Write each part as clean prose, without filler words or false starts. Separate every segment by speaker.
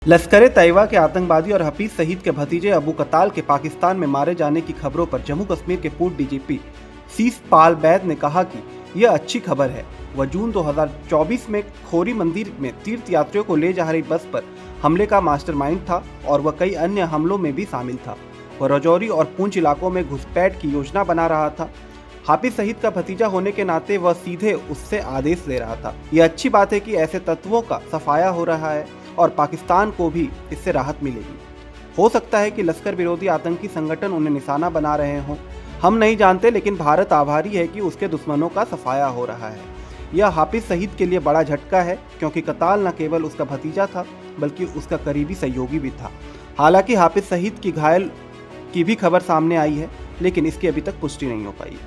Speaker 1: लश्कर तैयबा के आतंकवादी और हफीज सईद के भतीजे अबू कताल के पाकिस्तान में मारे जाने की खबरों पर जम्मू कश्मीर के पूर्व डीजीपी सीसपाल बैद ने कहा कि यह अच्छी खबर है। वह जून 2024 में खोरी मंदिर में तीर्थ यात्रियों को ले जा रही बस पर हमले का मास्टरमाइंड था और वह कई अन्य हमलों में भी शामिल था। वह राजौरी और पुंछ इलाकों में घुसपैठ की योजना बना रहा था। हाफिज सईद का भतीजा होने के नाते वह सीधे उससे आदेश ले रहा था। यह अच्छी बात है कि ऐसे तत्वों का सफाया हो रहा है और पाकिस्तान को भी इससे राहत मिलेगी। हो सकता है कि लश्कर विरोधी आतंकी संगठन उन्हें निशाना बना रहे हों, हम नहीं जानते, लेकिन भारत आभारी है कि उसके दुश्मनों का सफाया हो रहा है। यह हाफिज सईद के लिए बड़ा झटका है, क्योंकि कताल न केवल उसका भतीजा था बल्कि उसका करीबी सहयोगी भी था। हालांकि हाफिज सईद की घायल की भी खबर सामने आई है, लेकिन इसकी अभी तक पुष्टि नहीं हो पाई।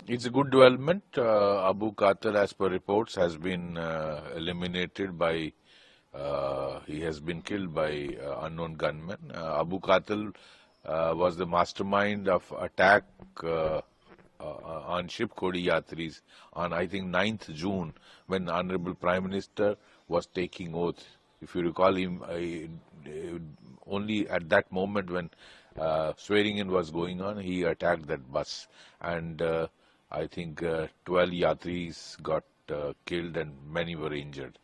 Speaker 2: It's a good development. Abu Qatil, as per reports, has been eliminated by, he has been killed by unknown gunmen. Abu Qatil was the mastermind of attack on ship Khodi Yatris on, I think, 9th June, when Honorable Prime Minister was taking oath. If you recall him, only at that moment when swearing in was going on, he attacked that bus, and I think 12 Yatris got killed and many were injured.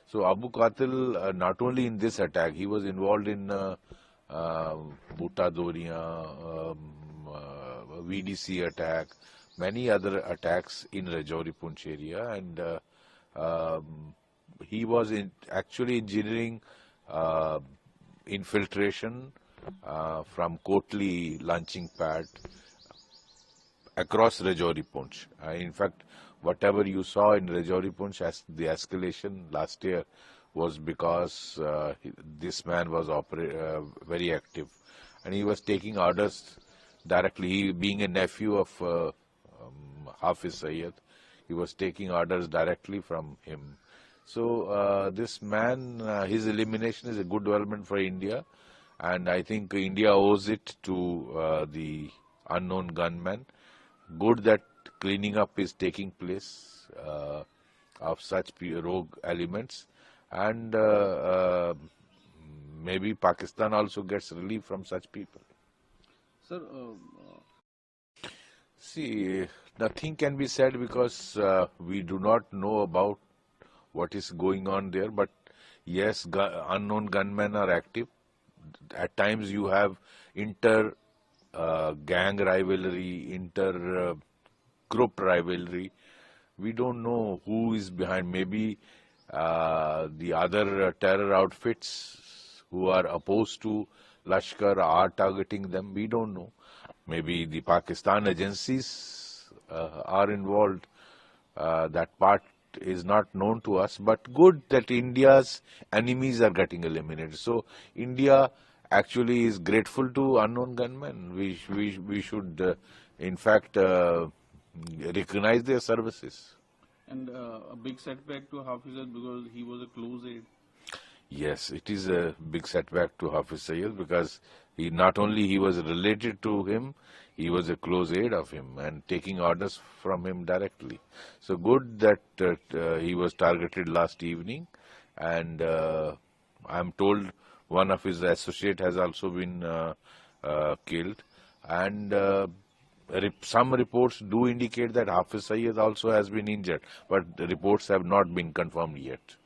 Speaker 2: So Abu Qatil, not only in this attack, he was involved in Bhutta Doria, VDC attack, many other attacks in Rajouri Punch area, and he was actually engineering infiltration from Kotli launching pad across Rajouri Punch. In fact, whatever you saw in Rajouri Punch as the escalation last year was because this man was very active, and he was taking orders directly. He, being a nephew of Hafiz Sayyid, he was taking orders directly from him. So this man, his elimination is a good development for India, and I think India owes it to the unknown gunman. Good that cleaning up is taking place of such rogue elements, and maybe Pakistan also gets relief from such people.
Speaker 3: Sir,
Speaker 2: see, nothing can be said because we do not know about what is going on there, but yes, unknown gunmen are active. At times you have gang rivalry, group rivalry. We don't know who is behind. Maybe the other terror outfits who are opposed to Lashkar are targeting them. We don't know. Maybe the Pakistan agencies are involved. That part is not known to us, but good that India's enemies are getting eliminated. So India actually is grateful to unknown gunmen. We should, in fact, recognize their services.
Speaker 3: And a big setback to Hafiz because he was a close aide.
Speaker 2: Yes, it is a big setback to Hafiz Sayyid because he not only he was related to him, he was a close aide of him and taking orders from him directly. So good that he was targeted last evening, and I am told one of his associate has also been killed, and some reports do indicate that Hafiz Sayyid also has been injured, but the reports have not been confirmed yet.